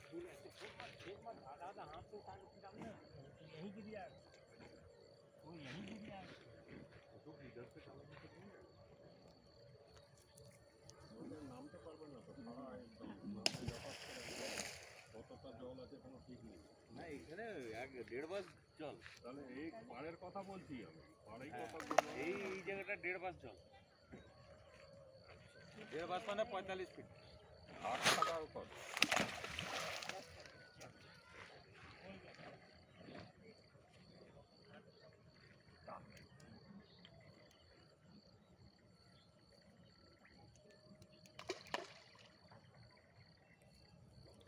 आधा हाथ तो सामने यही गिर गया, वो यही गिर गया। तो इधर से चलाने से नहीं है, ওদের নামতে পারবে না তো, সারা একদম কতটা জল আছে কোনো ঠিক নেই। না এখানে 1-1.5 বাস জল, তাহলে এই পাড়ের কথা বলছি আমি, পাড়েই কথা বলবো। এই জায়গাটা 1.5 বাস জল, 1.5 বাস মানে 45 ফিট। 8 টাকার উপর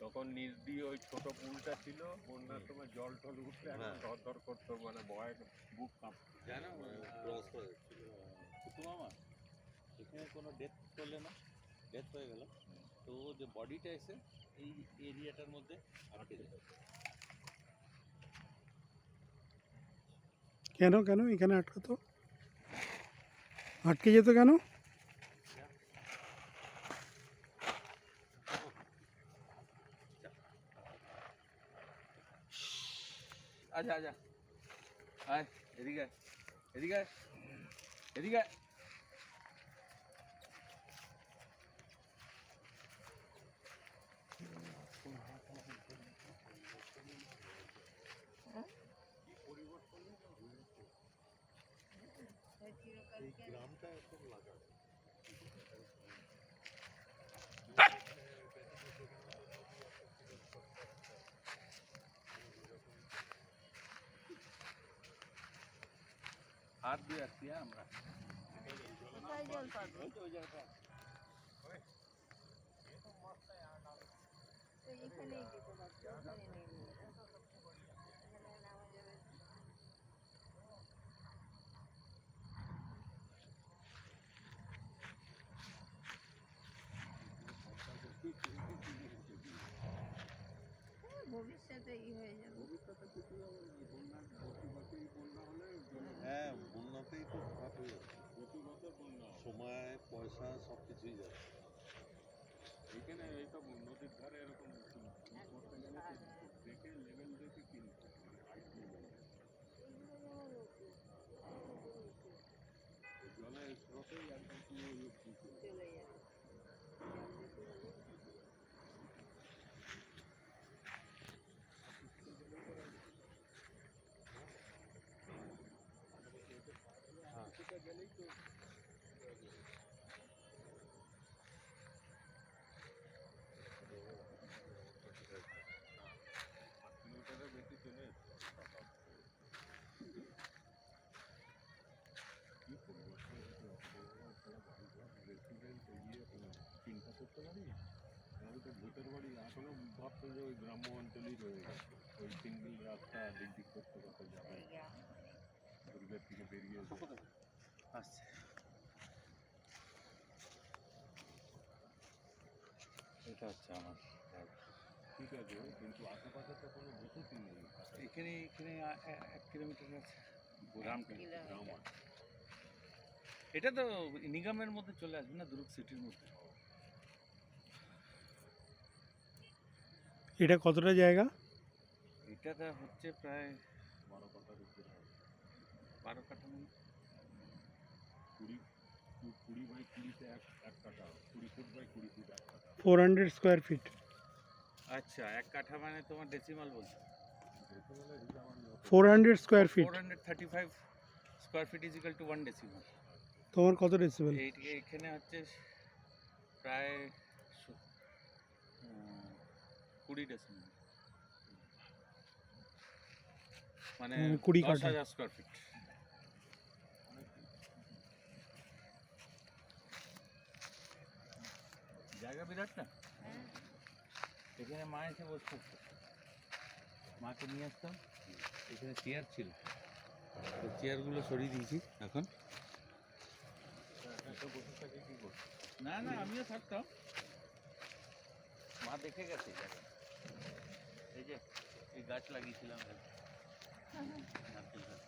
তখন নিচ দিয়ে ওই ছোট পুলটা ছিল, বন্যার সময় জল টল উঠলে ধর ধর করতো, মানে ভয় বুক কাঁপতো। জানো ক্রস করে কুতুম আমার এখানে কোনো ডেথ করলে না, ডেথ হয়ে গেল তো যে বডিটা এসে এই এরিয়াটার মধ্যে আটকে যায়। কেন কেন এখানে আটকাতো, আটকে যেত কেন? আচ্ছা আচ্ছা আয় এদিকে এদিকে এদিকে গ্রামটা একদম লাগা হাত দিয়ে আসছি আমরা, জল পাবো ওই জায়গাটা এখানেই দিতে পারছো, ওখানে নেই, এখানে নামা যাবে। ভবিষ্যতে হয়ে যাবে, ভবিষ্যতে কিছু বন্যা হলে, হ্যাঁ বন্যাতেই তো খারাপ হয়ে যাচ্ছে, প্রতি বছর বন্যা, সময় পয়সা সব কিছুই যাচ্ছে। এখানে এইসব নদীর ধারে এরকম করতে গেলে দেখে লেভেল দেখে কিনতে, মানে হাইট লেভেল জলের স্রোতেই একদম পুরো চলে যাবে। গেলেই তো বেশি চলে চিন্তা করতে পারি, আমাদের তো ভূতের বাড়ি এখনো ভাবতো যে ওই গ্রাম্য অঞ্চলই রয়ে গেছে, ওই সিঙ্গেল রাস্তা দিক দিক করতে করতে যাবে, দুর্গের থেকে বেরিয়ে আসছে। এটা হচ্ছে আমার, ঠিক আছে, কিন্তু আশেপাশে তো কোনো বসতি নেই এখানে, এখানে 1 কিলোমিটার আছে গ্রামটা, গ্রাম আছে। এটা তো নিগমের মধ্যে চলে আসবে না, দুর্গ সিটির মধ্যে। এটা কতটা জায়গা? এটাটা হচ্ছে প্রায় 12 কাঠার উপরে হবে, 12 কাঠা মানে 20 বাই 20-তে 1 কাঠা, 20 ফুট বাই 20 ফুট 1 কাঠা, 400 স্কোয়ার ফিট। আচ্ছা 1 কাঠা মানে তোমার ডেসিমাল বলছো, 400 square feet, 435 square feet is equal to 1 decimal. তোমার কত ডেসিবেল? এইখানে হচ্ছে প্রায় 20 ডেসিমাল, মানে 10,000 স্কোয়ার ফিট। জায়গা বিরাট না, এখানে মা এসে বসে থাকতো, মাকে নিয়ে আসতাম, এখানে চেয়ার ছিল, তো চেয়ারগুলো সরিয়ে দিয়েছি এখন। না না আমিও থাকতাম, মা দেখে গেছে জায়গা, এই যে এই গাছ লাগিয়েছিলাম নারকেল গাছ।